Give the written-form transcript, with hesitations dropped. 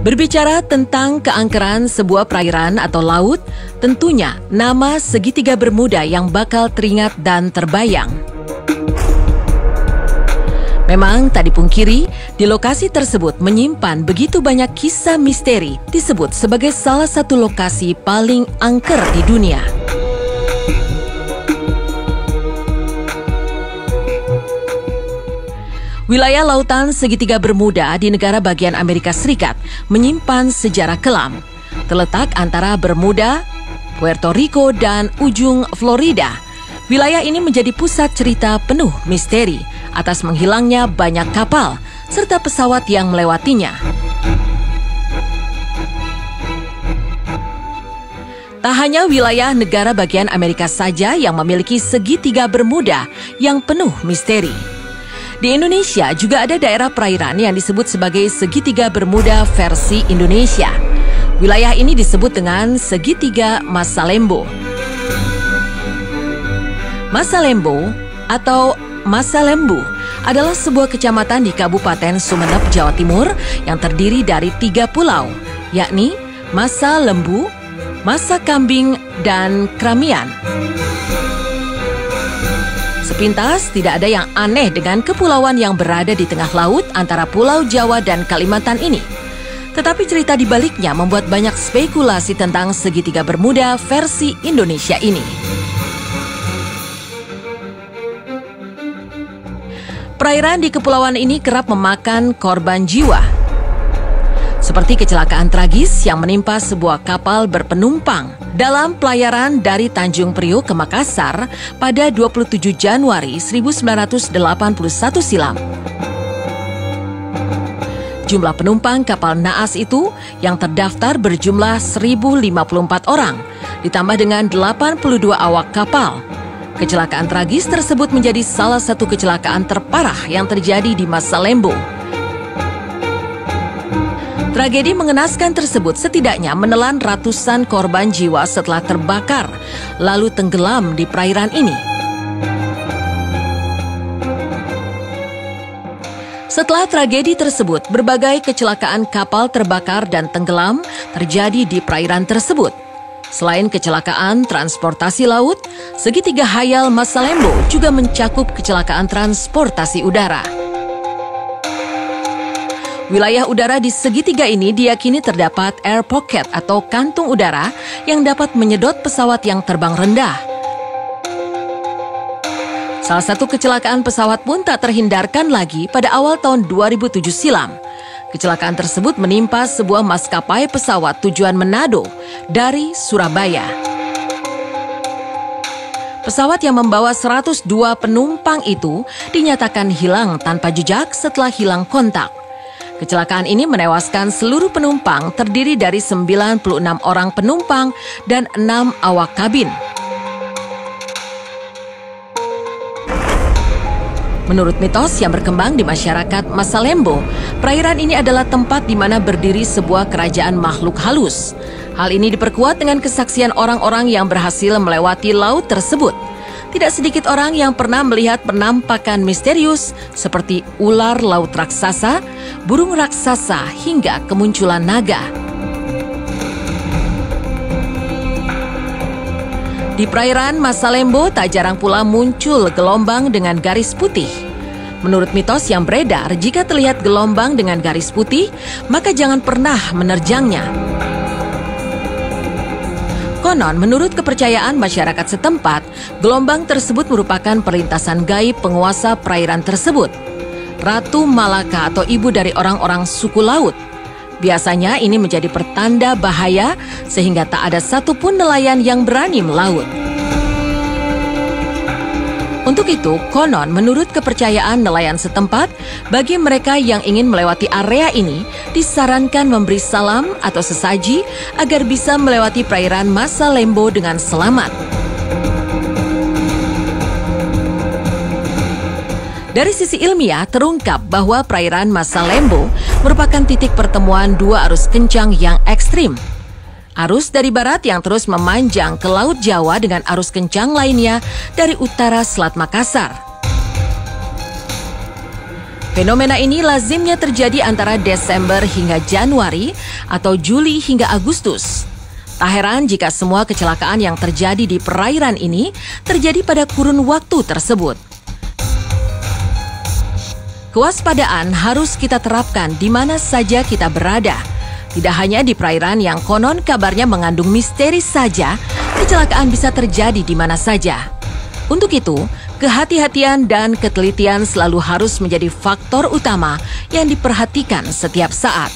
Berbicara tentang keangkeran sebuah perairan atau laut, tentunya nama segitiga Bermuda yang bakal teringat dan terbayang. Memang tak dipungkiri, di lokasi tersebut menyimpan begitu banyak kisah misteri, disebut sebagai salah satu lokasi paling angker di dunia. Wilayah lautan segitiga Bermuda di negara bagian Amerika Serikat menyimpan sejarah kelam. Terletak antara Bermuda, Puerto Rico, dan ujung Florida. Wilayah ini menjadi pusat cerita penuh misteri atas menghilangnya banyak kapal serta pesawat yang melewatinya. Tak hanya wilayah negara bagian Amerika saja yang memiliki segitiga Bermuda yang penuh misteri. Di Indonesia juga ada daerah perairan yang disebut sebagai segitiga Bermuda versi Indonesia. Wilayah ini disebut dengan segitiga Masalembo. Masalembo atau Masalembu adalah sebuah kecamatan di Kabupaten Sumeneb, Jawa Timur yang terdiri dari 3 pulau, yakni Masalembu, Masakambing, dan Kramian. Sepintas tidak ada yang aneh dengan kepulauan yang berada di tengah laut antara Pulau Jawa dan Kalimantan ini. Tetapi cerita di baliknya membuat banyak spekulasi tentang segitiga Bermuda versi Indonesia ini. Perairan di kepulauan ini kerap memakan korban jiwa. Seperti kecelakaan tragis yang menimpa sebuah kapal berpenumpang dalam pelayaran dari Tanjung Priok ke Makassar pada 27 Januari 1981 silam. Jumlah penumpang kapal naas itu yang terdaftar berjumlah 1.054 orang, ditambah dengan 82 awak kapal. Kecelakaan tragis tersebut menjadi salah satu kecelakaan terparah yang terjadi di Masalembo. Tragedi mengenaskan tersebut setidaknya menelan ratusan korban jiwa setelah terbakar, lalu tenggelam di perairan ini. Setelah tragedi tersebut, berbagai kecelakaan kapal terbakar dan tenggelam terjadi di perairan tersebut. Selain kecelakaan transportasi laut, segitiga Hayal Masalembo juga mencakup kecelakaan transportasi udara. Wilayah udara di segitiga ini diyakini terdapat air pocket atau kantung udara yang dapat menyedot pesawat yang terbang rendah. Salah satu kecelakaan pesawat pun tak terhindarkan lagi pada awal tahun 2007 silam. Kecelakaan tersebut menimpa sebuah maskapai pesawat tujuan Manado dari Surabaya. Pesawat yang membawa 102 penumpang itu dinyatakan hilang tanpa jejak setelah hilang kontak. Kecelakaan ini menewaskan seluruh penumpang terdiri dari 96 orang penumpang dan 6 awak kabin. Menurut mitos yang berkembang di masyarakat Masalembo, perairan ini adalah tempat di mana berdiri sebuah kerajaan makhluk halus. Hal ini diperkuat dengan kesaksian orang-orang yang berhasil melewati laut tersebut. Tidak sedikit orang yang pernah melihat penampakan misterius seperti ular laut raksasa, burung raksasa, hingga kemunculan naga. Di perairan Masalembo tak jarang pula muncul gelombang dengan garis putih. Menurut mitos yang beredar, jika terlihat gelombang dengan garis putih, maka jangan pernah menerjangnya. Konon, menurut kepercayaan masyarakat setempat, gelombang tersebut merupakan perlintasan gaib penguasa perairan tersebut, Ratu Malaka atau ibu dari orang-orang suku laut. Biasanya ini menjadi pertanda bahaya sehingga tak ada satupun nelayan yang berani melaut. Untuk itu, konon menurut kepercayaan nelayan setempat, bagi mereka yang ingin melewati area ini, disarankan memberi salam atau sesaji agar bisa melewati perairan Masalembo dengan selamat. Dari sisi ilmiah, terungkap bahwa perairan Masalembo merupakan titik pertemuan dua arus kencang yang ekstrim. Arus dari barat yang terus memanjang ke Laut Jawa dengan arus kencang lainnya dari utara Selat Makassar. Fenomena ini lazimnya terjadi antara Desember hingga Januari atau Juli hingga Agustus. Tak heran jika semua kecelakaan yang terjadi di perairan ini terjadi pada kurun waktu tersebut. Kewaspadaan harus kita terapkan di mana saja kita berada. Tidak hanya di perairan yang konon kabarnya mengandung misteri saja, kecelakaan bisa terjadi di mana saja. Untuk itu, kehati-hatian dan ketelitian selalu harus menjadi faktor utama yang diperhatikan setiap saat.